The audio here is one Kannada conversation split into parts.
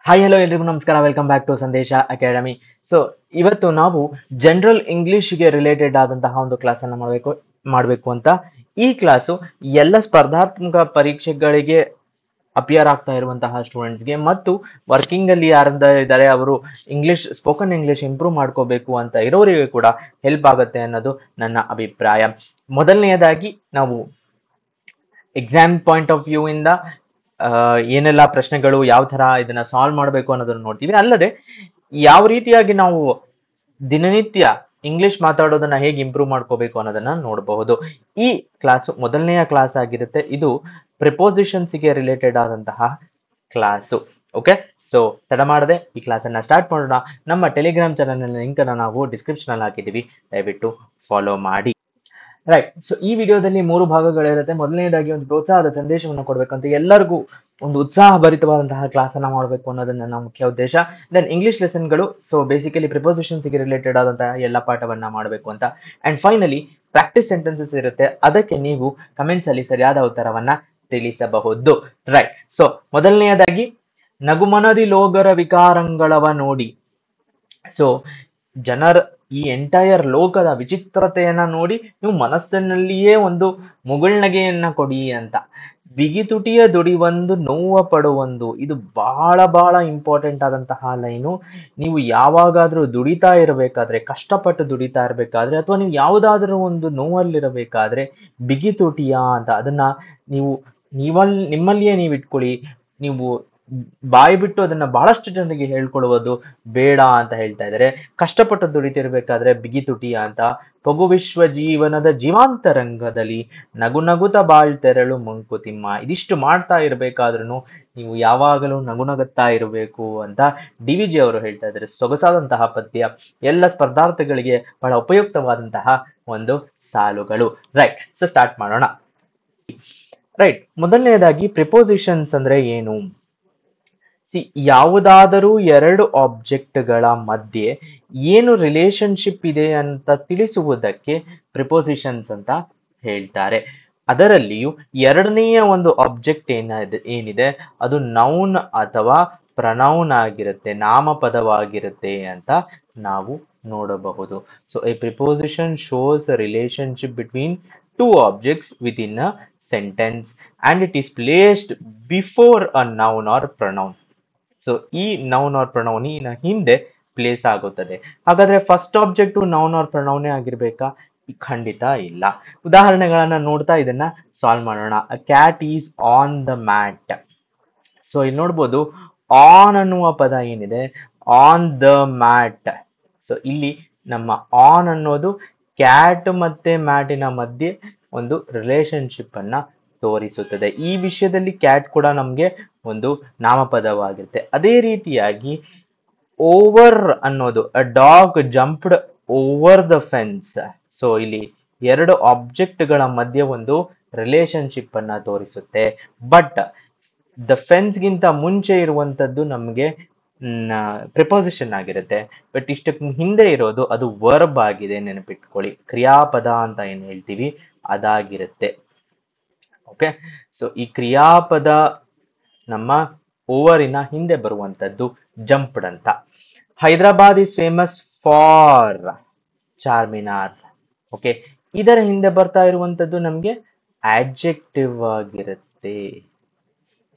ಹಾಯ್ ಹಲೋ ಎಲ್ರಿಗೂ ನಮಸ್ಕಾರ, ವೆಲ್ಕಮ್ ಬ್ಯಾಕ್ ಟು ಸಂದೇಶ ಅಕಾಡೆಮಿ. ಸೊ ಇವತ್ತು ನಾವು ಜನರಲ್ ಇಂಗ್ಲಿಷ್ಗೆ ರಿಲೇಟೆಡ್ ಆದಂತಹ ಒಂದು ಕ್ಲಾಸ್ ಅನ್ನು ಮಾಡಬೇಕು ಅಂತ ಈ ಕ್ಲಾಸು ಎಲ್ಲ ಸ್ಪರ್ಧಾತ್ಮಕ ಪರೀಕ್ಷೆಗಳಿಗೆ ಅಪಿಯರ್ ಆಗ್ತಾ ಇರುವಂತಹ ಸ್ಟೂಡೆಂಟ್ಸ್ಗೆ ಮತ್ತು ವರ್ಕಿಂಗ್ ಅಲ್ಲಿ ಯಾರಿಂದ ಇದ್ದಾರೆ ಅವರು ಸ್ಪೋಕನ್ ಇಂಗ್ಲಿಷ್ ಇಂಪ್ರೂವ್ ಮಾಡ್ಕೋಬೇಕು ಅಂತ ಇರೋರಿಗೆ ಕೂಡ ಹೆಲ್ಪ್ ಆಗುತ್ತೆ ಅನ್ನೋದು ನನ್ನ ಅಭಿಪ್ರಾಯ. ಮೊದಲನೆಯದಾಗಿ ನಾವು ಎಕ್ಸಾಮ್ ಪಾಯಿಂಟ್ ಆಫ್ ವ್ಯೂ ಇಂದ ಏನೆಲ್ಲ ಪ್ರಶ್ನೆಗಳು, ಯಾವ ತರ ಇದನ್ನ ಸಾಲ್ವ್ ಮಾಡಬೇಕು ಅನ್ನೋದನ್ನ ನೋಡ್ತೀವಿ. ಅಲ್ಲದೆ ಯಾವ ರೀತಿಯಾಗಿ ನಾವು ದಿನನಿತ್ಯ ಇಂಗ್ಲಿಷ್ ಮಾತಾಡೋದನ್ನ ಹೇಗೆ ಇಂಪ್ರೂವ್ ಮಾಡ್ಕೋಬೇಕು ಅನ್ನೋದನ್ನ ನೋಡಬಹುದು. ಈ ಮೊದಲನೆಯ ಕ್ಲಾಸ್ ಆಗಿರುತ್ತೆ. ಇದು ಪ್ರಿಪೋಸಿಷನ್ಸ್ ಗೆ ರಿಲೇಟೆಡ್ ಆದಂತಹ ಕ್ಲಾಸು. ಓಕೆ, ಸೊ ತಡ ಮಾಡದೆ ಈ ಕ್ಲಾಸ್ ಅನ್ನ ಸ್ಟಾರ್ಟ್ ಮಾಡೋಣ. ನಮ್ಮ ಟೆಲಿಗ್ರಾಮ್ ಚಾನಲ್ ಲಿಂಕ್ ಅನ್ನ ನಾವು ಡಿಸ್ಕ್ರಿಪ್ಷನ್ ಅಲ್ಲಿ ಹಾಕಿದೀವಿ, ದಯವಿಟ್ಟು ಫಾಲೋ ಮಾಡಿ. ರೈಟ್, ಸೊ ಈ ವಿಡಿಯೋದಲ್ಲಿ 3 ಭಾಗಗಳಿರುತ್ತೆ. ಮೊದಲನೇದಾಗಿ ಒಂದು ಪ್ರೋತ್ಸಾಹದ ಸಂದೇಶವನ್ನು ಕೊಡಬೇಕಂತ ಎಲ್ಲರಿಗೂ ಒಂದು ಉತ್ಸಾಹ ಭರಿತವಾದಂತಹ ಕ್ಲಾಸ್ ಅನ್ನ ಮಾಡಬೇಕು ಅನ್ನೋದನ್ನ ನಮ್ಮ ಮುಖ್ಯ ಉದ್ದೇಶ. ದೆನ್ ಇಂಗ್ಲಿಷ್ ಲೆಸನ್ಗಳು, ಸೊ ಬೇಸಿಕಲಿ ಪ್ರಿಪೋಸಿಷನ್ಸ್ ಗೆ ರಿಲೇಟೆಡ್ ಆದಂತಹ ಎಲ್ಲ ಪಾಠವನ್ನ ಮಾಡಬೇಕು ಅಂತ. ಅಂಡ್ ಫೈನಲಿ ಪ್ರಾಕ್ಟೀಸ್ ಸೆಂಟೆನ್ಸಸ್ ಇರುತ್ತೆ, ಅದಕ್ಕೆ ನೀವು ಕಮೆಂಟ್ಸ್ ಅಲ್ಲಿ ಸರಿಯಾದ ಉತ್ತರವನ್ನ ತಿಳಿಸಬಹುದು. ರೈಟ್, ಸೊ ಮೊದಲನೆಯದಾಗಿ ನಗುಮನದಿ ಲೋಗರ ವಿಕಾರಂಗಳವ ನೋಡಿ. ಸೊ ಜನರ ಈ ಎಂಟೈರ್ ಲೋಕದ ವಿಚಿತ್ರತೆಯನ್ನ ನೋಡಿ ನೀವು ಮನಸ್ಸಿನಲ್ಲಿಯೇ ಒಂದು ಮುಗುಳ್ನಗೆಯನ್ನ ಕೊಡಿ ಅಂತ. ಬಿಗಿತುಟಿಯ ದುಡಿವೊಂದು ನೋವ ಪಡುವೊಂದು, ಇದು ಬಹಳ ಬಹಳ ಇಂಪಾರ್ಟೆಂಟ್ ಆದಂತಹ ಲೈನು. ನೀವು ಯಾವಾಗಾದ್ರೂ ದುಡಿತಾ ಇರಬೇಕಾದ್ರೆ, ಕಷ್ಟಪಟ್ಟು ದುಡಿತಾ ಇರಬೇಕಾದ್ರೆ, ಅಥವಾ ನೀವು ಯಾವುದಾದ್ರೂ ಒಂದು ನೋವಲ್ಲಿರಬೇಕಾದ್ರೆ ಬಿಗಿತುಟಿಯ ಅಂತ ಅದನ್ನ ನೀವು ನಿಮ್ಮಲ್ಲಿಯೇ ನೀವು ಇಟ್ಕೊಳ್ಳಿ. ನೀವು ಬಾಯಿ ಬಿಟ್ಟು ಅದನ್ನ ಬಹಳಷ್ಟು ಜನರಿಗೆ ಹೇಳ್ಕೊಳ್ಳುವುದು ಬೇಡ ಅಂತ ಹೇಳ್ತಾ ಇದ್ದಾರೆ. ಕಷ್ಟಪಟ್ಟು ದುಡಿತಿರ್ಬೇಕಾದ್ರೆ ಬಿಗಿತುಟಿಯ ಅಂತ. ಪಗು ವಿಶ್ವ ಜೀವನದ ಜೀವಾಂತರಂಗದಲ್ಲಿ ನಗು ನಗುತ ಬಾಳ್ತೆರಳು ಮಂಕುತಿಮ್ಮ. ಇದಿಷ್ಟು ಮಾಡ್ತಾ ಇರ್ಬೇಕಾದ್ರೂ ನೀವು ಯಾವಾಗಲೂ ನಗುನಗುತ್ತಾ ಇರಬೇಕು ಅಂತ DVG ಅವರು ಹೇಳ್ತಾ ಇದ್ದಾರೆ. ಸೊಗಸಾದಂತಹ ಪದ್ಯ, ಎಲ್ಲ ಸ್ಪರ್ಧಾರ್ಥಿಗಳಿಗೆ ಬಹಳ ಉಪಯುಕ್ತವಾದಂತಹ ಒಂದು ಸಾಲುಗಳು. ರೈಟ್, ಸೊ ಸ್ಟಾರ್ಟ್ ಮಾಡೋಣ. ರೈಟ್, ಮೊದಲನೆಯದಾಗಿ ಪ್ರಿಪೋಸಿಷನ್ಸ್ ಅಂದ್ರೆ ಏನು? ಯಾವುದಾದರೂ ಎರಡು ಆಬ್ಜೆಕ್ಟ್ಗಳ ಮಧ್ಯೆ ಏನು ರಿಲೇಶನ್ಶಿಪ್ ಇದೆ ಅಂತ ತಿಳಿಸುವುದಕ್ಕೆ ಪ್ರಿಪೋಸಿಷನ್ಸ್ ಅಂತ ಹೇಳ್ತಾರೆ. ಅದರಲ್ಲಿಯೂ ಎರಡನೆಯ ಒಂದು ಆಬ್ಜೆಕ್ಟ್ ಏನಿದೆ ಅದು ನೌನ್ ಅಥವಾ ಪ್ರನೌನ್ ಆಗಿರುತ್ತೆ, ನಾಮಪದವಾಗಿರುತ್ತೆ ಅಂತ ನಾವು ನೋಡಬಹುದು. So A preposition shows a relationship between two objects with in a sentence and it is placed before a noun or pronoun. So ಈ ನೌನ್ ಆರ್ ಪ್ರೊನೌನ್ ಹಿಂದೆ ಪ್ಲೇಸ್ ಆಗುತ್ತದೆ. ಹಾಗಾದ್ರೆ first object noun or pronoun ಆಗಿರ್ಬೇಕಾ? ಖಂಡಿತ ಇಲ್ಲ. ಉದಾಹರಣೆಗಳನ್ನ ನೋಡ್ತಾ ಇದನ್ನ ಸಾಲ್ವ್ ಮಾಡೋಣ. A cat is on the mat. So ಇಲ್ಲಿ ನೋಡ್ಬೋದು ಆನ್ ಅನ್ನುವ ಪದ ಏನಿದೆ, ಆನ್ ದ ಮ್ಯಾಟ್. ಸೊ ಇಲ್ಲಿ ನಮ್ಮ ಆನ್ ಅನ್ನೋದು ಕ್ಯಾಟ್ ಮತ್ತೆ ಮ್ಯಾಟಿನ ಮಧ್ಯೆ ಒಂದು ರಿಲೇಶನ್ಶಿಪ್ ಅನ್ನ ತೋರಿಸುತ್ತದೆ. ಈ ವಿಷಯದಲ್ಲಿ ಕ್ಯಾಟ್ ಕೂಡ ನಮ್ಗೆ ಒಂದು ನಾಮಪದವಾಗಿರುತ್ತೆ. ಅದೇ ರೀತಿಯಾಗಿ ಓವರ್ ಅನ್ನೋದು a dog jumped over the fence. So ಇಲ್ಲಿ ಎರಡು ಆಬ್ಜೆಕ್ಟ್ ಗಳ ಮಧ್ಯೆ ಒಂದು ರಿಲೇಶನ್ಶಿಪ್ ಅನ್ನ ತೋರಿಸುತ್ತೆ. ಬಟ್ ದ ಫೆನ್ಸ್ ಗಿಂತ ಮುಂಚೆ ಇರುವಂತದ್ದು ನಮ್ಗೆ ಪ್ರಿಪೋಸಿಷನ್ ಆಗಿರುತ್ತೆ. ಬಟ್ ಇಷ್ಟಕ್ಕೆ ಹಿಂದೆ ಇರೋದು ಅದು ವರ್ಬ್ ಆಗಿದೆ, ನೆನಪಿಟ್ಕೊಳ್ಳಿ. ಕ್ರಿಯಾಪದ ಅಂತ ಏನ್ ಹೇಳ್ತೀವಿ ಅದಾಗಿರುತ್ತೆ. ಓಕೆ, ಸೊ ಈ ಕ್ರಿಯಾಪದ ನಮ್ಮ ಓವರಿನ ಹಿಂದೆ ಬರುವಂತದ್ದು ಜಂಪ್ಡ್ ಅಂತ. Hyderabad is famous for Charminar. Okay, ಇದರ ಹಿಂದೆ ಬರ್ತಾ ಇರುವಂತದ್ದು ನಮ್ಗೆ ಆಡ್ಜೆಕ್ಟಿವ್ ಆಗಿರುತ್ತೆ.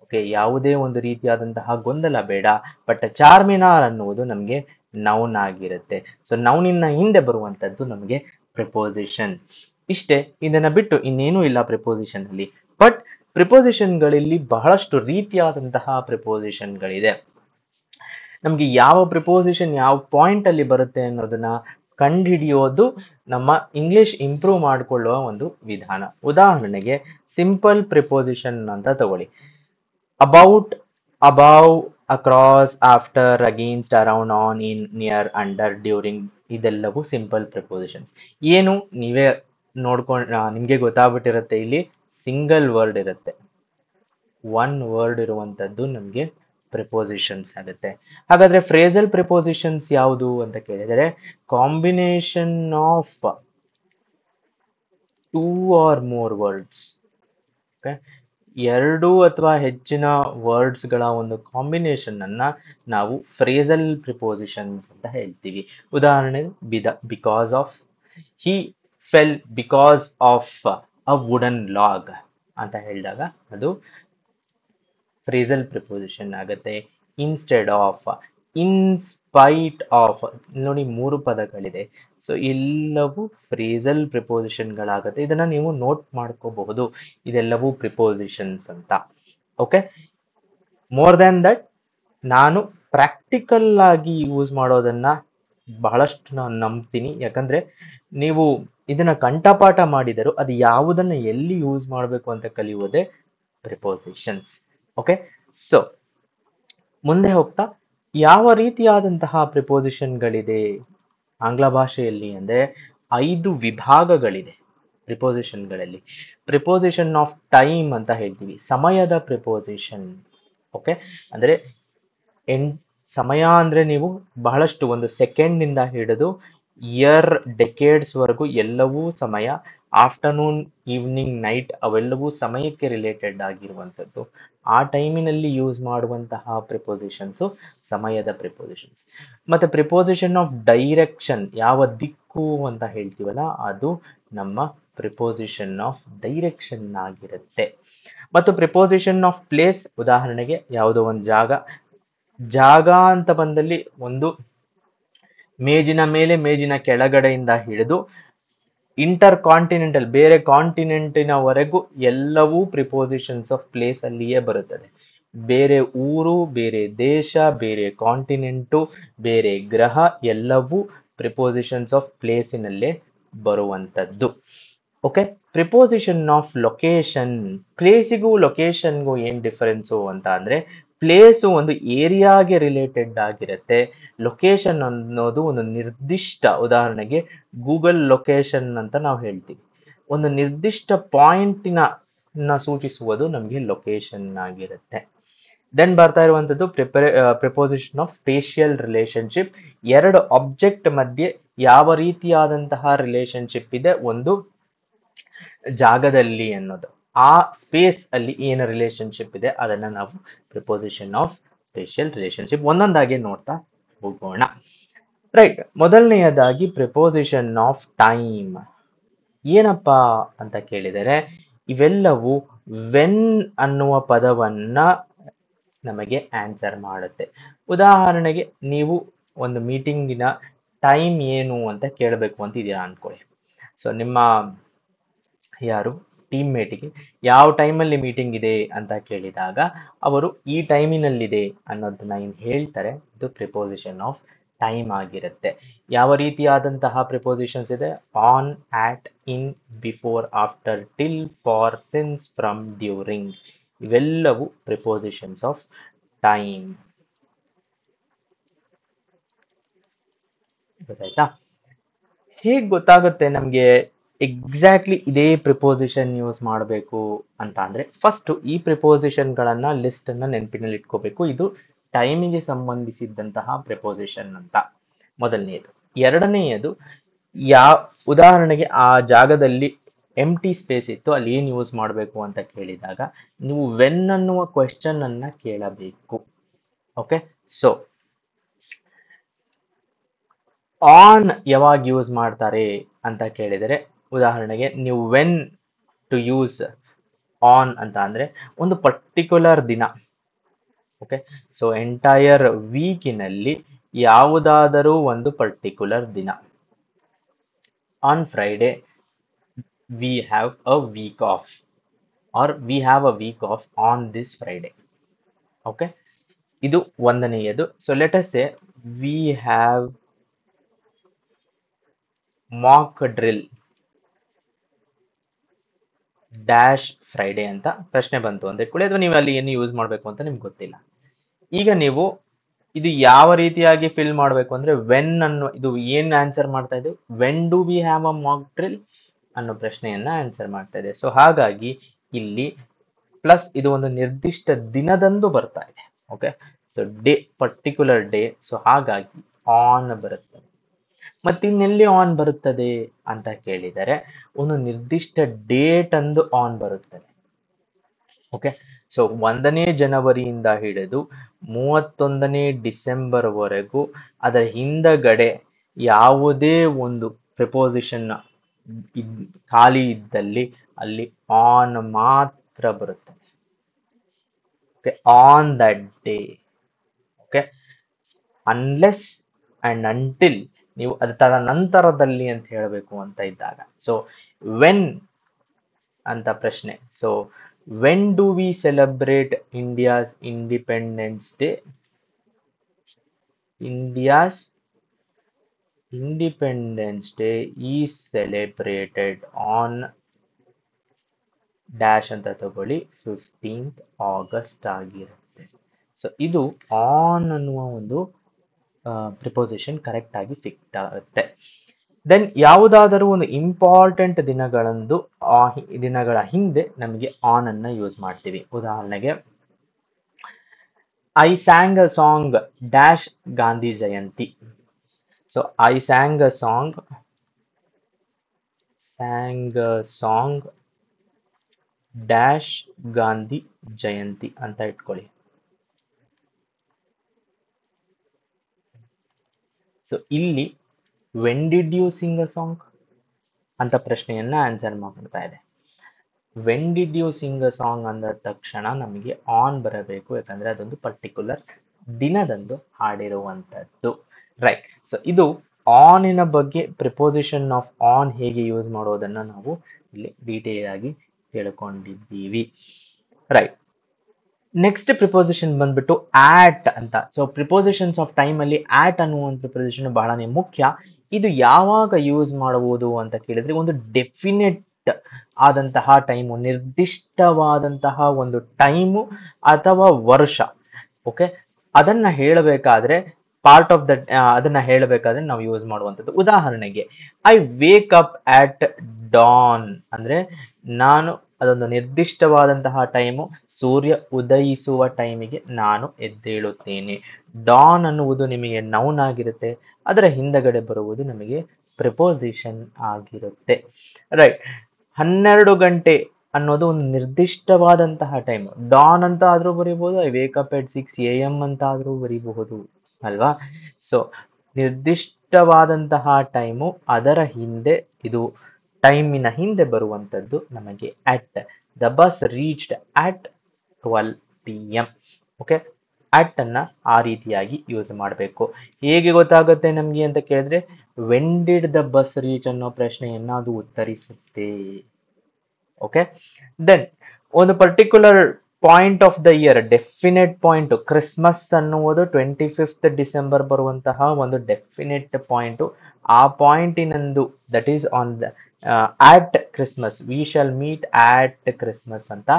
ಓಕೆ, ಯಾವುದೇ ಒಂದು ರೀತಿಯಾದಂತಹ ಗೊಂದಲ ಬೇಡ. ಬಟ್ ಚಾರ್ಮಿನಾರ್ ಅನ್ನುವುದು ನಮ್ಗೆ ನೌನ್ ಆಗಿರುತ್ತೆ. ಸೊ ನೌನಿನ ಹಿಂದೆ ಬರುವಂತದ್ದು ನಮ್ಗೆ ಪ್ರಿಪೋಸಿಷನ್. ಇಷ್ಟೇ, ಇದನ್ನ ಬಿಟ್ಟು ಇನ್ನೇನು ಇಲ್ಲ ಪ್ರಿಪೋಸಿಷನ್ ಅಲ್ಲಿ. ಬಟ್ ಪ್ರಿಪೋಸಿಷನ್ಗಳಲ್ಲಿ ಬಹಳಷ್ಟು ರೀತಿಯಾದಂತಹ ಪ್ರಿಪೋಸಿಷನ್ಗಳಿದೆ. ನಮ್ಗೆ ಯಾವ ಪ್ರಿಪೋಸಿಷನ್ ಯಾವ ಪಾಯಿಂಟ್ ಅಲ್ಲಿ ಬರುತ್ತೆ ಅನ್ನೋದನ್ನ ಕಂಡುಹಿಡಿಯೋದು ನಮ್ಮ ಇಂಗ್ಲಿಷ್ ಇಂಪ್ರೂವ್ ಮಾಡಿಕೊಳ್ಳುವ ಒಂದು ವಿಧಾನ. ಉದಾಹರಣೆಗೆ ಸಿಂಪಲ್ ಪ್ರಿಪೋಸಿಷನ್ ಅಂತ ತಗೊಳ್ಳಿ. About, above, across, after, against, around, on, in, near, under, during ಇದೆಲ್ಲವೂ ಸಿಂಪಲ್ ಪ್ರಿಪೋಸಿಷನ್ಸ್. ಏನು ನೀವೇ ನಿಮ್ಗೆ ಗೊತ್ತಾಗ್ಬಿಟ್ಟಿರುತ್ತೆ. ಇಲ್ಲಿ ಸಿಂಗಲ್ ವರ್ಡ್ ಇರುತ್ತೆ, ಒನ್ ವರ್ಡ್ ಇರುವಂತದ್ದು ನಮ್ಗೆ ಪ್ರಿಪೋಸಿಷನ್ಸ್ ಆಗುತ್ತೆ. ಹಾಗಾದ್ರೆ ಫ್ರೇಸಲ್ ಪ್ರಿಪೋಸಿಷನ್ಸ್ ಯಾವುದು ಅಂತ ಕೇಳಿದರೆ combination of 2 or more words. Okay, ಎರಡು ಅಥವಾ ಹೆಚ್ಚಿನ ವರ್ಡ್ಸ್ಗಳ ಒಂದು ಕಾಂಬಿನೇಷನ್ ಅನ್ನ ನಾವು ಫ್ರೇಸಲ್ ಪ್ರಿಪೋಸಿಷನ್ಸ್ ಅಂತ ಹೇಳ್ತೀವಿ. ಉದಾಹರಣೆ because of, he fell because of a wooden log ಅಂತ ಹೇಳಿದಾಗ ಅದು ಫ್ರೇಸಲ್ ಪ್ರಿಪೋಸಿಷನ್ ಆಗುತ್ತೆ. Instead of, in spite of, ನೋಡಿ ಮೂರು ಪದಗಳಿದೆ. ಸೊ ಎಲ್ಲವೂ ಫ್ರೇಸಲ್ ಪ್ರಿಪೋಸಿಷನ್ಗಳಾಗುತ್ತೆ. ಇದನ್ನ ನೀವು ನೋಟ್ ಮಾಡ್ಕೋಬಹುದು, ಇದೆಲ್ಲವೂ ಪ್ರಿಪೋಸಿಷನ್ಸ್ ಅಂತ. ಓಕೆ, ಮೋರ್ ದನ್ ದಟ್ ನಾನು ಪ್ರಾಕ್ಟಿಕಲ್ ಆಗಿ ಯೂಸ್ ಮಾಡೋದನ್ನ ಬಹಳಷ್ಟು ನಾನು ನಂಬ್ತೀನಿ. ಯಾಕಂದ್ರೆ ನೀವು ಇದನ್ನ ಕಂಠಪಾಠ ಮಾಡಿದರೂ ಅದು ಯಾವುದನ್ನ ಎಲ್ಲಿ ಯೂಸ್ ಮಾಡಬೇಕು ಅಂತ ಕಲಿಯುವುದೇ ಪ್ರಿಪೋಸಿಷನ್ಸ್. ಓಕೆ, ಸೊ ಮುಂದೆ ಹೋಗ್ತಾ ಯಾವ ರೀತಿಯಾದಂತಹ ಪ್ರಿಪೋಸಿಷನ್ಗಳಿದೆ ಆಂಗ್ಲ ಭಾಷೆಯಲ್ಲಿ ಅಂದ್ರೆ 5 ವಿಭಾಗಗಳಿದೆ ಪ್ರಿಪೋಸಿಷನ್ಗಳಲ್ಲಿ. ಪ್ರಿಪೋಸಿಷನ್ ಆಫ್ ಟೈಮ್ ಅಂತ ಹೇಳ್ತೀವಿ, ಸಮಯದ ಪ್ರಿಪೋಸಿಷನ್. ಓಕೆ, ಅಂದ್ರೆ ಸಮಯ ಅಂದ್ರೆ ನೀವು ಬಹಳಷ್ಟು ಒಂದು ಸೆಕೆಂಡ್ ನಿಂದ ಹಿಡಿದು ಇಯರ್ ಡೆಕೇಡ್ಸ್ ವರೆಗೂ ಎಲ್ಲವೂ ಸಮಯ. ಆಫ್ಟರ್ನೂನ್, ಈವ್ನಿಂಗ್, ನೈಟ್ ಅವೆಲ್ಲವೂ ಸಮಯಕ್ಕೆ ರಿಲೇಟೆಡ್ ಆಗಿರುವಂಥದ್ದು. ಆ ಟೈಮಿನಲ್ಲಿ ಯೂಸ್ ಮಾಡುವಂತಹ ಪ್ರಿಪೋಸಿಷನ್ಸ್ ಸಮಯದ ಪ್ರಿಪೋಸಿಷನ್ಸ್. ಮತ್ತೆ ಪ್ರಿಪೋಸಿಷನ್ ಆಫ್ ಡೈರೆಕ್ಷನ್, ಯಾವ ದಿಕ್ಕು ಅಂತ ಹೇಳ್ತೀವಲ್ಲ ಅದು ನಮ್ಮ ಪ್ರಿಪೋಸಿಷನ್ ಆಫ್ ಡೈರೆಕ್ಷನ್ ಆಗಿರುತ್ತೆ. ಮತ್ತು ಪ್ರಿಪೋಸಿಷನ್ ಆಫ್ ಪ್ಲೇಸ್, ಉದಾಹರಣೆಗೆ ಯಾವುದೋ ಒಂದು ಜಾಗ ಅಂತ ಬಂದಲ್ಲಿ ಒಂದು ಮೇಜಿನ ಮೇಲೆ, ಮೇಜಿನ ಕೆಳಗಡೆಯಿಂದ ಹಿಡಿದು ಇಂಟರ್ ಕಾಂಟಿನೆಂಟಲ್, ಬೇರೆ ಕಾಂಟಿನೆಂಟಿನವರೆಗೂ ಎಲ್ಲವೂ ಪ್ರಿಪೋಸಿಷನ್ಸ್ ಆಫ್ ಪ್ಲೇಸ್ ಅಲ್ಲಿಯೇ ಬರುತ್ತದೆ. ಬೇರೆ ಊರು, ಬೇರೆ ದೇಶ, ಬೇರೆ ಕಾಂಟಿನೆಂಟು, ಬೇರೆ ಗ್ರಹ ಎಲ್ಲವೂ ಪ್ರಿಪೋಸಿಷನ್ಸ್ ಆಫ್ ಪ್ಲೇಸಿನಲ್ಲೇ ಬರುವಂಥದ್ದು. ಓಕೆ, ಪ್ರಿಪೋಸಿಷನ್ ಆಫ್ ಲೊಕೇಶನ್, ಪ್ಲೇಸಿಗೂ ಲೊಕೇಶನ್ಗೂ ಏನ್ ಡಿಫರೆನ್ಸು ಅಂತ ಅಂದ್ರೆ ಪ್ಲೇಸು ಒಂದು ಏರಿಯಾಗೆ ರಿಲೇಟೆಡ್ ಆಗಿರುತ್ತೆ. ಲೊಕೇಶನ್ ಅನ್ನೋದು ಒಂದು ನಿರ್ದಿಷ್ಟ, ಉದಾಹರಣೆಗೆ ಗೂಗಲ್ ಲೊಕೇಶನ್ ಅಂತ ನಾವು ಹೇಳ್ತೀವಿ, ಒಂದು ನಿರ್ದಿಷ್ಟ ಪಾಯಿಂಟಿನ ಸೂಚಿಸುವುದು ನಮಗೆ ಲೊಕೇಶನ್ ಆಗಿರುತ್ತೆ. ದೆನ್ ಬರ್ತಾ ಇರುವಂತದ್ದು ಪ್ರಿಪೋಸಿಷನ್ ಆಫ್ ಸ್ಪೇಷಿಯಲ್ ರಿಲೇಶನ್ಶಿಪ್, ಎರಡು ಆಬ್ಜೆಕ್ಟ್ ಮಧ್ಯೆ ಯಾವ ರೀತಿಯಾದಂತಹ ರಿಲೇಶನ್ಶಿಪ್ ಇದೆ ಒಂದು ಜಾಗದಲ್ಲಿ ಅನ್ನೋದು, ಆ ಸ್ಪೇಸ್ ಅಲ್ಲಿ ಏನು ರಿಲೇಶನ್ಶಿಪ್ ಇದೆ ಅದನ್ನ ನಾವು ಪ್ರಿಪೋಸಿಷನ್ ಆಫ್ ಸ್ಪೇಷಿಯಲ್ ರಿಲೇಶನ್ಶಿಪ್ ಒಂದೊಂದಾಗಿ ನೋಡ್ತಾ ಹೋಗೋಣ. ರೈಟ್, ಮೊದಲನೆಯದಾಗಿ ಪ್ರಿಪೋಸಿಷನ್ ಆಫ್ ಟೈಮ್ ಏನಪ್ಪಾ ಅಂತ ಕೇಳಿದರೆ ಇವೆಲ್ಲವೂ ವೆನ್ ಅನ್ನುವ ಪದವನ್ನ ನಮಗೆ ಆನ್ಸರ್ ಮಾಡುತ್ತೆ. ಉದಾಹರಣೆಗೆ ನೀವು ಒಂದು ಮೀಟಿಂಗಿನ ಟೈಮ್ ಏನು ಅಂತ ಕೇಳಬೇಕು ಅಂತ ಇದೀರಾ ಅನ್ಕೊಳ್ಳಿ. ಸೊ ನಿಮ್ಮ ಯಾರು ಟೀಮ್ ಮೇಟಿಗೆ ಯಾವ ಟೈಮಲ್ಲಿ ಮೀಟಿಂಗ್ ಇದೆ ಅಂತ ಕೇಳಿದಾಗ ಅವರು ಈ ಟೈಮಿನಲ್ಲಿದೆ ಅನ್ನೋದನ್ನ ಏನು ಹೇಳ್ತಾರೆ, ಇದು ಪ್ರಿಪೋಸಿಷನ್ ಆಫ್ ಟೈಮ್ ಆಗಿರುತ್ತೆ. ಯಾವ ರೀತಿಯಾದಂತಹ ಪ್ರಿಪೋಸಿಷನ್ಸ್ ಇದೆ, on, at, in, before, after, till, for, since, from, during, ಇವೆಲ್ಲವೂ ಪ್ರಿಪೋಸಿಷನ್ಸ್ ಆಫ್ ಟೈಮ್. ಗೊತ್ತಾಯ್ತಾ? ಹೇಗೆ ಗೊತ್ತಾಗುತ್ತೆ ನಮಗೆ ಎಕ್ಸಾಕ್ಟ್ಲಿ ಇದೇ ಪ್ರಿಪೋಸಿಷನ್ ಯೂಸ್ ಮಾಡಬೇಕು ಅಂತ ಅಂದ್ರೆ ಫಸ್ಟ್ ಈ ಪ್ರಿಪೋಸಿಷನ್ಗಳನ್ನ ಲಿಸ್ಟ್ ಅನ್ನ ನೆನಪಿನಲ್ಲಿ ಇಟ್ಕೋಬೇಕು. ಇದು ಟೈಮಿಗೆ ಸಂಬಂಧಿಸಿದಂತಹ ಪ್ರಿಪೋಸಿಷನ್ ಅಂತ ಮೊದಲನೆಯದು. ಎರಡನೆಯದು ಉದಾಹರಣೆಗೆ ಆ ಜಾಗದಲ್ಲಿ ಎಂಟಿ ಸ್ಪೇಸ್ ಇತ್ತು, ಅಲ್ಲಿ ಏನ್ ಯೂಸ್ ಮಾಡಬೇಕು ಅಂತ ಕೇಳಿದಾಗ ನೀವು ವೆನ್ ಅನ್ನುವ ಕ್ವೆಶ್ಚನ್ ಅನ್ನ ಕೇಳಬೇಕು. ಓಕೆ, ಸೊ ಆನ್ ಯಾವಾಗ ಯೂಸ್ ಮಾಡ್ತಾರೆ ಅಂತ ಕೇಳಿದರೆ ಉದಾಹರಣೆಗೆ ನೀವು ವೆನ್ ಟು ಯೂಸ್ ಆನ್ ಅಂತ ಅಂದ್ರೆ ಒಂದು ಪರ್ಟಿಕ್ಯುಲರ್ ದಿನ. ಓಕೆ, ಸೊ ಎಂಟೈರ್ ವೀಕಿನಲ್ಲಿ ಯಾವುದಾದರೂ ಒಂದು ಪರ್ಟಿಕ್ಯುಲರ್ ದಿನ. On Friday we have a week off, or we have a week off on this Friday. Okay, ಇದು ಒಂದನೆಯದು. So let us say we have mock drill dash Friday ಅಂತ ಪ್ರಶ್ನೆ ಬಂತು ಅಂತ ಇಟ್ಕೊಳ್ಳಿ, ಅಥವಾ ನೀವು ಅಲ್ಲಿ ಏನು ಯೂಸ್ ಮಾಡಬೇಕು ಅಂತ ನಿಮ್ಗೆ ಗೊತ್ತಿಲ್ಲ. ಈಗ ನೀವು ಇದು ಯಾವ ರೀತಿಯಾಗಿ ಫಿಲ್ ಮಾಡಬೇಕು ಅಂದ್ರೆ ವೆನ್ ಅನ್ನೋ, ಇದು ಏನ್ ಆನ್ಸರ್ ಮಾಡ್ತಾ ಇದೆ, when do we have a mock drill ಅನ್ನೋ ಪ್ರಶ್ನೆಯನ್ನ ಆನ್ಸರ್ ಮಾಡ್ತಾ ಇದೆ. ಸೊ ಹಾಗಾಗಿ ಇಲ್ಲಿ ಪ್ಲಸ್ ಇದು ಒಂದು ನಿರ್ದಿಷ್ಟ ದಿನದಂದು ಬರ್ತಾ ಇದೆ. Okay, so day, particular day, so ಹಾಗಾಗಿ ಆನ್ ಬರುತ್ತೆ. ಮತ್ತಿನ್ನೆಲ್ಲಿ ಆನ್ ಬರುತ್ತದೆ ಅಂತ ಕೇಳಿದರೆ ಒಂದು ನಿರ್ದಿಷ್ಟ ಡೇಟ್ ಅಂದು ಆನ್ ಬರುತ್ತದೆ. ಓಕೆ. ಸೊ 1ನೇ ಜನವರಿಯಿಂದ ಹಿಡಿದು 31ನೇ ಡಿಸೆಂಬರ್ ವರೆಗೂ ಅದರ ಹಿಂದಗಡೆ ಯಾವುದೇ ಒಂದು ಪ್ರಿಪೋಸಿಷನ್ ಖಾಲಿ ಇದ್ದಲ್ಲಿ ಅಲ್ಲಿ ಆನ್ ಮಾತ್ರ ಬರುತ್ತೆ. Okay, on that day. Okay, unless and until ನೀವು ಅದರ ನಂತರದಲ್ಲಿ ಅಂತ ಹೇಳಬೇಕು ಅಂತ ಇದ್ದಾಗ. ಸೊ ವೆನ್ ಅಂತ ಪ್ರಶ್ನೆ. So when do V celebrate India's independence day? India's independence day is celebrated on dash ಅಂತ ತಗೊಳ್ಳಿ, 15th ಆಗಸ್ಟ್ ಆಗಿರುತ್ತೆ. ಸೊ ಇದು ಆನ್ ಅನ್ನುವ ಒಂದು ಪ್ರಿಪೋಸಿಷನ್ ಕರೆಕ್ಟ್ ಆಗಿ ಫಿಕ್ಟ್ ಆಗುತ್ತೆ. ದೆನ್ ಯಾವುದಾದರೂ ಒಂದು ಇಂಪಾರ್ಟೆಂಟ್ ದಿನಗಳಂದು ದಿನಗಳ ಹಿಂದೆ ನಮಗೆ ಆನ್ ಅನ್ನ ಯೂಸ್ ಮಾಡ್ತೀವಿ. ಉದಾಹರಣೆಗೆ I sang a song dash Gandhi Jayanti. So I sang a song dash Gandhi Jayanti ಅಂತ ಇಟ್ಕೊಳ್ಳಿ. ಸೊ ಇಲ್ಲಿ when did you sing a song ಅಂತ ಪ್ರಶ್ನೆಯನ್ನ ಆನ್ಸರ್ ಮಾಡ್ತಾ ಇದೆ. When did you sing a song ಅಂದ ತಕ್ಷಣ ನಮಗೆ ಆನ್ ಬರಬೇಕು, ಯಾಕಂದ್ರೆ ಅದೊಂದು ಪರ್ಟಿಕ್ಯುಲರ್ ದಿನದಂದು ಹಾಡಿರುವಂತದ್ದು. ರೈಟ್. ಸೊ ಇದು ಆನಿನ ಬಗ್ಗೆ ಪ್ರಿಪೋಸಿಷನ್ ಆಫ್ ಆನ್ ಹೇಗೆ ಯೂಸ್ ಮಾಡೋದನ್ನ ನಾವು ಇಲ್ಲಿ ಡೀಟೇಲ್ ಆಗಿ ತಿಳ್ಕೊಂಡಿದ್ದೀವಿ. ರೈಟ್. ನೆಕ್ಸ್ಟ್ ಪ್ರಿಪೋಸಿಷನ್ ಬಂದ್ಬಿಟ್ಟು ಆಟ್ ಅಂತ. ಸೊ ಪ್ರಿಪೋಸಿಷನ್ಸ್ ಆಫ್ ಟೈಮ್ ಅಲ್ಲಿ ಆಟ್ ಅನ್ನುವಂಥ ಪ್ರಿಪೋಸಿಷನ್ ಬಹಳನೇ ಮುಖ್ಯ. ಇದು ಯಾವಾಗ ಯೂಸ್ ಮಾಡಬಹುದು ಅಂತ ಕೇಳಿದ್ರೆ, ಒಂದು ಡೆಫಿನೆಟ್ ಆದಂತಹ ಟೈಮು, ನಿರ್ದಿಷ್ಟವಾದಂತಹ ಒಂದು ಟೈಮು ಅಥವಾ ವರ್ಷ. ಓಕೆ, ಅದನ್ನ ಹೇಳಬೇಕಾದ್ರೆ ಪಾರ್ಟ್ ಆಫ್ ದಟ್ ಅದನ್ನ ಹೇಳಬೇಕಾದ್ರೆ ನಾವು ಯೂಸ್ ಮಾಡುವಂಥದ್ದು. ಉದಾಹರಣೆಗೆ I wake up at dawn ಅಂದ್ರೆ ನಾನು ಅದೊಂದು ನಿರ್ದಿಷ್ಟವಾದಂತಹ ಟೈಮು, ಸೂರ್ಯ ಉದಯಿಸುವ ಟೈಮಿಗೆ ನಾನು ಎದ್ದೇಳುತ್ತೇನೆ. ಡಾನ್ ಅನ್ನುವುದು ನಿಮಗೆ ನೌನ್ ಆಗಿರುತ್ತೆ, ಅದರ ಹಿಂದಗಡೆ ಬರುವುದು ನಮಗೆ ಪ್ರಿಪೋಸಿಷನ್ ಆಗಿರುತ್ತೆ. ರೈಟ್. 12 ಗಂಟೆ ಅನ್ನೋದು ಒಂದು ನಿರ್ದಿಷ್ಟವಾದಂತಹ ಟೈಮ್. ಡಾನ್ ಅಂತ ಆದ್ರೂ ಬರೀಬಹುದು, I wake up at 6 AM ಅಂತ ಆದ್ರೂ ಬರೀಬಹುದು ಅಲ್ವಾ. ಸೊ ನಿರ್ದಿಷ್ಟವಾದಂತಹ ಟೈಮು, ಅದರ ಹಿಂದೆ ಇದು ಟೈಮಿನ ಹಿಂದೆ ಬರುವಂತದ್ದು ನಮಗೆ at. The bus reached at 12 PM. Okay, at ಅನ್ನ ಆ ರೀತಿಯಾಗಿ ಯೂಸ್ ಮಾಡಬೇಕು. ಹೇಗೆ ಗೊತ್ತಾಗುತ್ತೆ ನಮ್ಗೆ ಅಂತ ಕೇಳಿದ್ರೆ, when did the bus reach ಅನ್ನೋ ಪ್ರಶ್ನೆಯನ್ನ ಅದು ಉತ್ತರಿಸುತ್ತೆ. ಓಕೆ. ದೆನ್ ಒಂದು particular point of the year, definite point, Christmas ಅನ್ನುವುದು 25th ಡಿಸೆಂಬರ್ ಬರುವಂತಹ ಒಂದು ಡೆಫಿನೆಟ್ ಪಾಯಿಂಟ್. ಆ ಪಾಯಿಂಟಿನಂದು that is on the at Christmas, we shall meet at Christmas ಅಂತ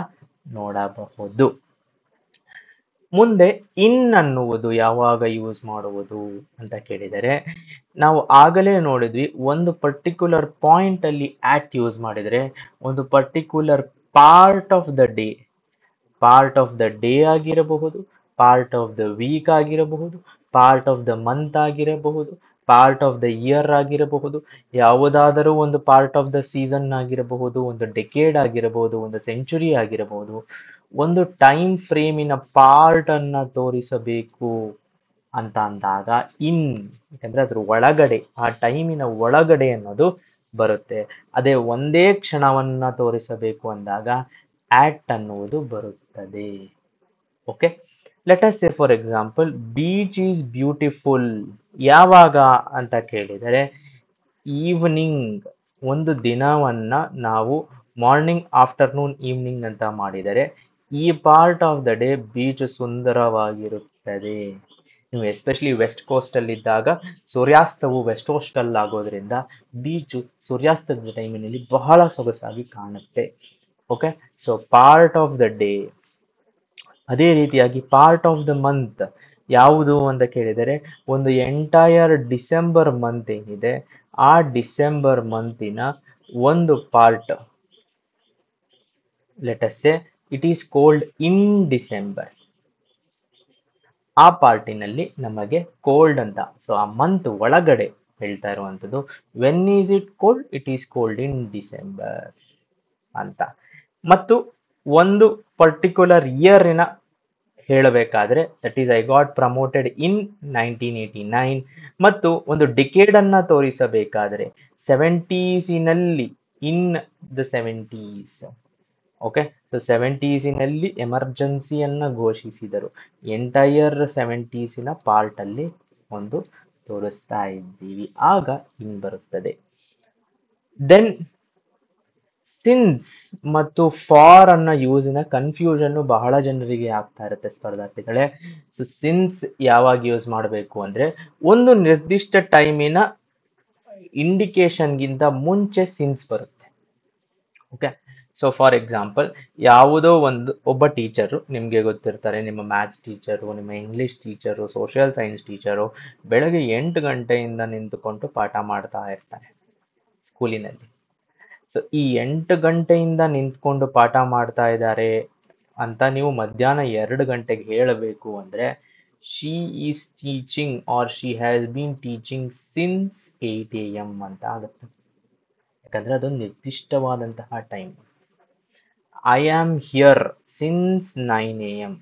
ನೋಡಬಹುದು. ಮುಂದೆ ಇನ್ ಅನ್ನುವುದು ಯಾವಾಗ ಯೂಸ್ ಮಾಡುವುದು ಅಂತ ಕೇಳಿದರೆ, ನಾವು ಆಗಲೇ ನೋಡಿದ್ವಿ, ಒಂದು ಪರ್ಟಿಕ್ಯುಲರ್ ಪಾಯಿಂಟ್ ಅಲ್ಲಿ ಆಟ್ ಯೂಸ್ ಮಾಡಿದರೆ ಒಂದು particular part of the day ಆಗಿರಬಹುದು, ಪಾರ್ಟ್ ಆಫ್ ದ ವೀಕ್ ಆಗಿರಬಹುದು, ಪಾರ್ಟ್ ಆಫ್ ದ ಮಂತ್ ಆಗಿರಬಹುದು, ಪಾರ್ಟ್ ಆಫ್ ದ ಇಯರ್ ಆಗಿರಬಹುದು, ಯಾವುದಾದರೂ ಒಂದು ಪಾರ್ಟ್ ಆಫ್ ದ ಸೀಸನ್ ಆಗಿರಬಹುದು, ಒಂದು ಡೆಕೇಡ್ ಆಗಿರಬಹುದು, ಒಂದು ಸೆಂಚುರಿ ಆಗಿರಬಹುದು. ಒಂದು ಟೈಮ್ ಫ್ರೇಮಿನ ಪಾರ್ಟ್ ಅನ್ನ ತೋರಿಸಬೇಕು ಅಂತ ಅಂದಾಗ ಇನ್, ಯಾಕಂದ್ರೆ ಅದ್ರ ಒಳಗಡೆ, ಆ ಟೈಮಿನ ಒಳಗಡೆ ಅನ್ನೋದು ಬರುತ್ತೆ. ಅದೇ ಒಂದೇ ಕ್ಷಣವನ್ನ ತೋರಿಸಬೇಕು ಅಂದಾಗ ಆಟ್ ಅನ್ನುವುದು ಬರುತ್ತದೆ. Okay, let us say for example, beach is beautiful ಯಾವಾಗ ಅಂತ ಕೇಳಿದರೆ, ಈವ್ನಿಂಗ್, ಒಂದು ದಿನವನ್ನ ನಾವು ಮಾರ್ನಿಂಗ್, ಆಫ್ಟರ್ನೂನ್, ಈವ್ನಿಂಗ್ ಅಂತ ಮಾಡಿದರೆ ಈ part of the day beach ಸುಂದರವಾಗಿರುತ್ತದೆ. ನೀವು ಎಸ್ಪೆಷಲಿ ವೆಸ್ಟ್ ಕೋಸ್ಟ್ ಅಲ್ಲಿ ಇದ್ದಾಗ ಸೂರ್ಯಾಸ್ತವು ವೆಸ್ಟ್ ಕೋಸ್ಟ್ ಅಲ್ಲಿ ಆಗೋದ್ರಿಂದ ಬೀಚು ಸೂರ್ಯಾಸ್ತದ ಟೈಮಿನಲ್ಲಿ ಬಹಳ ಸೊಗಸಾಗಿ ಕಾಣುತ್ತೆ. Okay, so part of the day. ಅದೇ ರೀತಿಯಾಗಿ ಪಾರ್ಟ್ ಆಫ್ ದ ಮಂತ್ ಯಾವುದು ಅಂತ ಕೇಳಿದರೆ, ಒಂದು ಎಂಟೈರ್ ಡಿಸೆಂಬರ್ ಮಂತ್ ಏನಿದೆ, ಆ ಡಿಸೆಂಬರ್ ಮಂತಿನ ಒಂದು part, let us say it is cold in December, ಆ ಪಾರ್ಟಿನಲ್ಲಿ ನಮಗೆ ಕೋಲ್ಡ್ ಅಂತ, ಸೊ ಆ ಮಂತ್ ಒಳಗಡೆ ಹೇಳ್ತಾ ಇರುವಂಥದ್ದು, when is it cold, it is cold in December ಅಂತ. ಮತ್ತು ಒಂದು ಪರ್ಟಿಕ್ಯುಲರ್ ಇಯರಿನ ಹೇಳಬೇಕಾದ್ರೆ that is I got promoted in 1989. ಮತ್ತು ಒಂದು ಡಿಕೇಡ್ ಅನ್ನ ತೋರಿಸಬೇಕಾದರೆ ಸೆವೆಂಟೀಸಿನಲ್ಲಿ, in the seventies. Okay, so ಸೆವೆಂಟೀಸಿನಲ್ಲಿ ಎಮರ್ಜೆನ್ಸಿಯನ್ನ ಘೋಷಿಸಿದರು. ಎಂಟೈರ್ ಸೆವೆಂಟೀಸಿನ ಪಾರ್ಟ್ ಅಲ್ಲಿ ಒಂದು ತೋರಿಸ್ತಾ ಇದ್ದೀವಿ, ಆಗ ಹಿಂಗ್ ಬರುತ್ತದೆ. ದೆನ್ ಸಿನ್ಸ್ ಮತ್ತು ಫಾರ್ ಅನ್ನ ಯೂಸಿನ ಕನ್ಫ್ಯೂಷನ್ ಬಹಳ ಜನರಿಗೆ ಆಗ್ತಾ ಇರುತ್ತೆ ಸ್ಪರ್ಧಾರ್ಥಿಗಳೇ. ಸೊ ಸಿನ್ಸ್ ಯಾವಾಗ ಯೂಸ್ ಮಾಡಬೇಕು ಅಂದ್ರೆ ಒಂದು ನಿರ್ದಿಷ್ಟ ಟೈಮಿನ ಇಂಡಿಕೇಶನ್ಗಿಂತ ಮುಂಚೆ ಸಿನ್ಸ್ ಬರುತ್ತೆ. ಓಕೆ, ಸೊ ಫಾರ್ ಎಕ್ಸಾಂಪಲ್, ಯಾವುದೋ ಒಬ್ಬ ಟೀಚರು ನಿಮಗೆ ಗೊತ್ತಿರ್ತಾರೆ, ನಿಮ್ಮ ಮ್ಯಾಥ್ಸ್ ಟೀಚರು, ನಿಮ್ಮ English teacher, social science teacher ಬೆಳಗ್ಗೆ 8 ಗಂಟೆಯಿಂದ ನಿಂತುಕೊಂಡು ಪಾಠ ಮಾಡ್ತಾ ಇರ್ತಾರೆ ಸ್ಕೂಲಿನಲ್ಲಿ. ಸೊ ಈ 8 ಗಂಟೆಯಿಂದ ನಿಂತ್ಕೊಂಡು ಪಾಠ ಮಾಡ್ತಾ ಇದ್ದಾರೆ ಅಂತ ನೀವು ಮಧ್ಯಾಹ್ನ 2 ಗಂಟೆಗೆ ಹೇಳಬೇಕು ಅಂದ್ರೆ she is teaching or she has been teaching since 8 AM ಅಂತ ಆಗುತ್ತೆ. ಯಾಕಂದ್ರೆ ಅದೊಂದು ನಿರ್ದಿಷ್ಟವಾದಂತಹ time. I am here since 9 AM.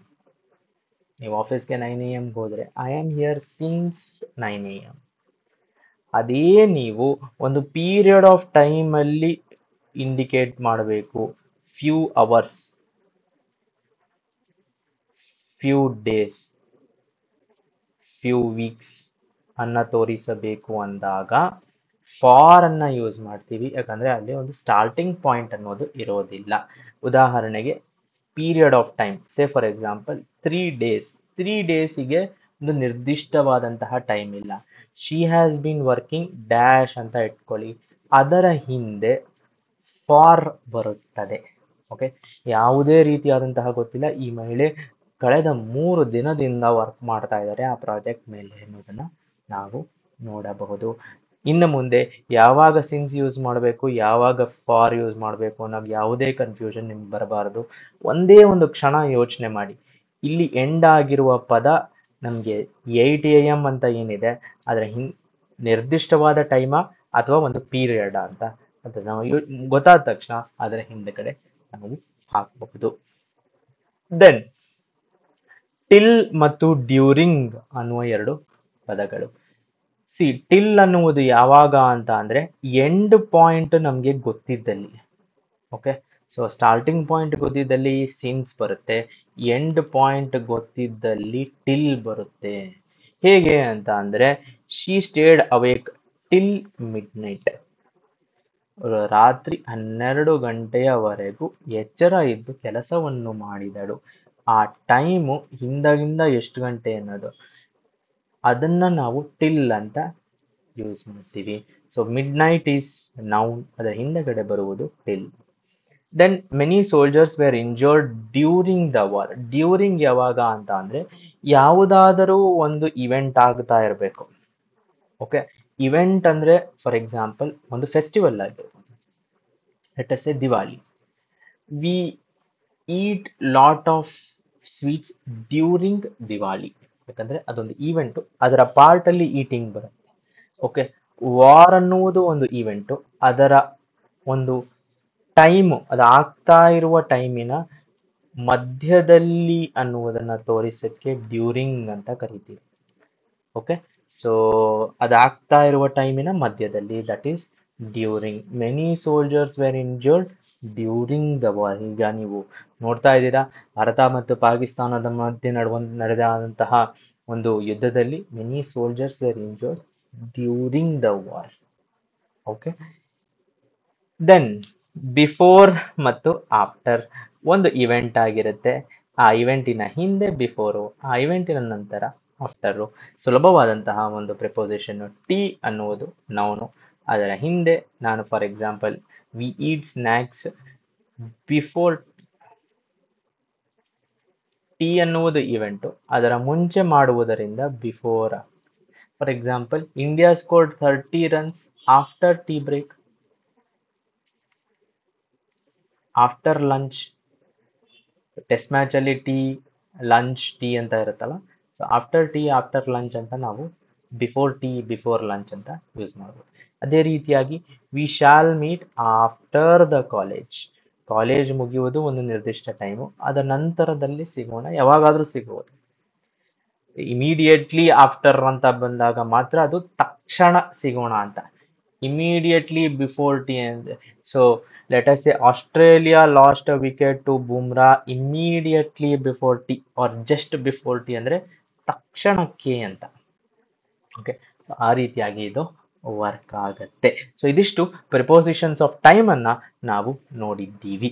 ನೀವು ಆಫೀಸ್ಗೆ 9 AM ಹೋದ್ರೆ I am here since 9 AM. ಅದೇ ನೀವು ಒಂದು ಪೀರಿಯಡ್ ಆಫ್ ಟೈಮ್ ಅಲ್ಲಿ ಇಂಡಿಕೇಟ್ ಮಾಡಬೇಕು, few hours, few days, few weeks ಅನ್ನ ತೋರಿಸಬೇಕು ಅಂದಾಗ ಫಾರ್ ಅನ್ನ ಯೂಸ್ ಮಾಡ್ತೀವಿ. ಯಾಕಂದ್ರೆ ಅಲ್ಲಿ ಒಂದು ಸ್ಟಾರ್ಟಿಂಗ್ ಪಾಯಿಂಟ್ ಅನ್ನೋದು ಇರೋದಿಲ್ಲ. ಉದಾಹರಣೆಗೆ period of time, say for example 3 days. 3 ಡೇಸಿಗೆ ಒಂದು ನಿರ್ದಿಷ್ಟವಾದಂತಹ ಟೈಮ್ ಇಲ್ಲ. She has been working dash ಅಂತ ಇಟ್ಕೊಳ್ಳಿ, ಅದರ ಹಿಂದೆ ಫಾರ್ ಬರುತ್ತದೆ. ಓಕೆ, ಯಾವುದೇ ರೀತಿಯಾದಂತಹ ಗೊತ್ತಿಲ್ಲ, ಈ ಮಹಿಳೆ ಕಳೆದ 3 ದಿನದಿಂದ ವರ್ಕ್ ಮಾಡ್ತಾ ಇದ್ದಾರೆ ಆ ಪ್ರಾಜೆಕ್ಟ್ ಮೇಲೆ ಅನ್ನೋದನ್ನ ನಾವು ನೋಡಬಹುದು. ಇನ್ನು ಮುಂದೆ ಯಾವಾಗ ಸಿನ್ಸ್ ಯೂಸ್ ಮಾಡಬೇಕು, ಯಾವಾಗ ಫಾರ್ ಯೂಸ್ ಮಾಡಬೇಕು ಅನ್ನೋದು ಯಾವುದೇ ಕನ್ಫ್ಯೂಷನ್ ನಿಮ್ಗೆ ಬರಬಾರದು. ಒಂದೇ ಒಂದು ಕ್ಷಣ ಯೋಚನೆ ಮಾಡಿ, ಇಲ್ಲಿ ಎಂಡ್ ಆಗಿರುವ ಪದ ನಮಗೆ 8 AM ಅಂತ ಏನಿದೆ ಅದರ ನಿರ್ದಿಷ್ಟವಾದ ಟೈಮಾ ಅಥವಾ ಒಂದು ಪೀರಿಯಡ್ ಅಂತ ಅದು ನಾವು ಗೊತ್ತಾದ ತಕ್ಷಣ ಅದರ ಹಿಂದೆ ನಾವು ಹಾಕಬಹುದು. ದೆನ್ ಟಿಲ್ ಮತ್ತು ಡ್ಯೂರಿಂಗ್ ಅನ್ನುವ 2 ಪದಗಳು. ಸಿ, ಟಿಲ್ ಅನ್ನುವುದು ಯಾವಾಗ ಅಂತ ಅಂದ್ರೆ ಎಂಡ್ ಪಾಯಿಂಟ್ ನಮಗೆ ಗೊತ್ತಿದ್ದಲ್ಲಿ. ಓಕೆ, ಸೊ ಸ್ಟಾರ್ಟಿಂಗ್ ಪಾಯಿಂಟ್ ಗೊತ್ತಿದ್ದಲ್ಲಿ ಸಿನ್ಸ್ ಬರುತ್ತೆ, ಎಂಡ್ ಪಾಯಿಂಟ್ ಗೊತ್ತಿದ್ದಲ್ಲಿ ಟಿಲ್ ಬರುತ್ತೆ. ಹೇಗೆ ಅಂತ ಅಂದ್ರೆ she stayed awake till midnight. ರಾತ್ರಿ 12 ಗಂಟೆಯವರೆಗೂ ಎಚ್ಚರ ಇದ್ದು ಕೆಲಸವನ್ನು ಮಾಡಿದಳು. ಆ ಟೈಮು ಹಿಂದಗಿಂದ ಎಷ್ಟು ಗಂಟೆ ಅನ್ನೋದು ಅದನ್ನ ನಾವು ಟಿಲ್ ಅಂತ ಯೂಸ್ ಮಾಡ್ತೀವಿ. So midnight is noun, ಅದರ ಹಿಂದೆಗಡೆ ಬರುವುದು till. Then many soldiers were injured during the war. During ಯಾವಾಗ ಅಂತ ಅಂದ್ರೆ ಯಾವುದಾದರೂ ಒಂದು ಇವೆಂಟ್ ಆಗ್ತಾ ಇರಬೇಕು. ಓಕೆ, ಇವೆಂಟ್ ಅಂದ್ರೆ ಫಾರ್ ಎಕ್ಸಾಂಪಲ್ ಒಂದು ಫೆಸ್ಟಿವಲ್ ಆಗಿರ್ಬೋದು, let us say Diwali. We eat lot of sweets during Diwali. ಯಾಕಂದ್ರೆ ಅದೊಂದು ಈವೆಂಟು, ಅದರ ಪಾರ್ಟ್ ಅಲ್ಲಿ ಈಟಿಂಗ್ ಬರುತ್ತೆ. ಓಕೆ, ವಾರ್ ಅನ್ನುವುದು ಒಂದು ಈವೆಂಟು, ಅದರ ಒಂದು ಟೈಮು, ಅದು ಆಗ್ತಾ ಇರುವ ಟೈಮಿನ ಮಧ್ಯದಲ್ಲಿ ಅನ್ನುವುದನ್ನ ತೋರಿಸಕ್ಕೆ ಡ್ಯೂರಿಂಗ್ ಅಂತ ಕರಿತೀವಿ. ಓಕೆ, ಸೊ ಅದಾಗ್ತಾ ಇರುವ ಟೈಮಿನ ಮಧ್ಯದಲ್ಲಿ, that is during. Many soldiers were injured during the war. ಈಗ ನೀವು ನೋಡ್ತಾ ಇದ್ದೀರಾ, ಭಾರತ ಮತ್ತು ಪಾಕಿಸ್ತಾನದ ಮಧ್ಯೆ ನಡೆದಂತಹ ಒಂದು ಯುದ್ಧದಲ್ಲಿ many soldiers were injured during the war. Okay, then before ಮತ್ತು ಆಫ್ಟರ್ ಒಂದು ಇವೆಂಟ್ ಆಗಿರುತ್ತೆ. ಆ ಇವೆಂಟಿನ ಹಿಂದೆ ಬಿಫೋರು, ಆ ಇವೆಂಟಿನ ನಂತರ ಆಫ್ಟರು. ಸುಲಭವಾದಂತಹ ಒಂದು ಪ್ರಿಪೋಸಿಷನ್. ಟಿ ಅನ್ನುವುದು ನೌನು, ಅದರ ಹಿಂದೆ ನಾನು for example we eat snacks before. Tea ಅನ್ನುವುದು ಇವೆಂಟು, ಅದರ ಮುಂಚೆ ಮಾಡುವುದರಿಂದ before. For example, India scored 30 runs after tea break. After lunch, test match ಅಲ್ಲಿ ಟೀ, ಲಂಚ್, ಟೀ ಅಂತ ಇರುತ್ತಲ್ಲ. So after tea, after lunch ಅಂತ ನಾವು ಬಿಫೋರ್ ಟೀ, ಬಿಫೋರ್ ಲಂಚ್ ಅಂತ ಯೂಸ್ ಮಾಡ್ಬೋದು. ಅದೇ ರೀತಿಯಾಗಿ we shall meet after the college. College ಮುಗಿಯುವುದು ಒಂದು ನಿರ್ದಿಷ್ಟ ಟೈಮು, ಅದರ ನಂತರದಲ್ಲಿ ಸಿಗೋಣ, ಯಾವಾಗಾದ್ರೂ ಸಿಗ್ಬೋದು. ಇಮಿಡಿಯೇಟ್ಲಿ ಆಫ್ಟರ್ ಅಂತ ಬಂದಾಗ ಮಾತ್ರ ಅದು ತಕ್ಷಣ ಸಿಗೋಣ ಅಂತ. ಇಮಿಡಿಯೇಟ್ಲಿ ಬಿಫೋರ್ ಟಿ ಅಂದ್ರೆ, so let us say Australia lost a wicket to Bumrah immediately before tea are just before tea ಅಂದ್ರೆ ತಕ್ಷಣಕ್ಕೆ ಅಂತ. ಓಕೆ, ಸೊ ಆ ರೀತಿಯಾಗಿ ಇದು ವರ್ಕ್ ಆಗತ್ತೆ. ಸೊ ಇದಿಷ್ಟು ಪ್ರಿಪೋಸಿಷನ್ಸ್ ಆಫ್ ಟೈಮ್ ಅನ್ನ ನಾವು ನೋಡಿದ್ದೀವಿ.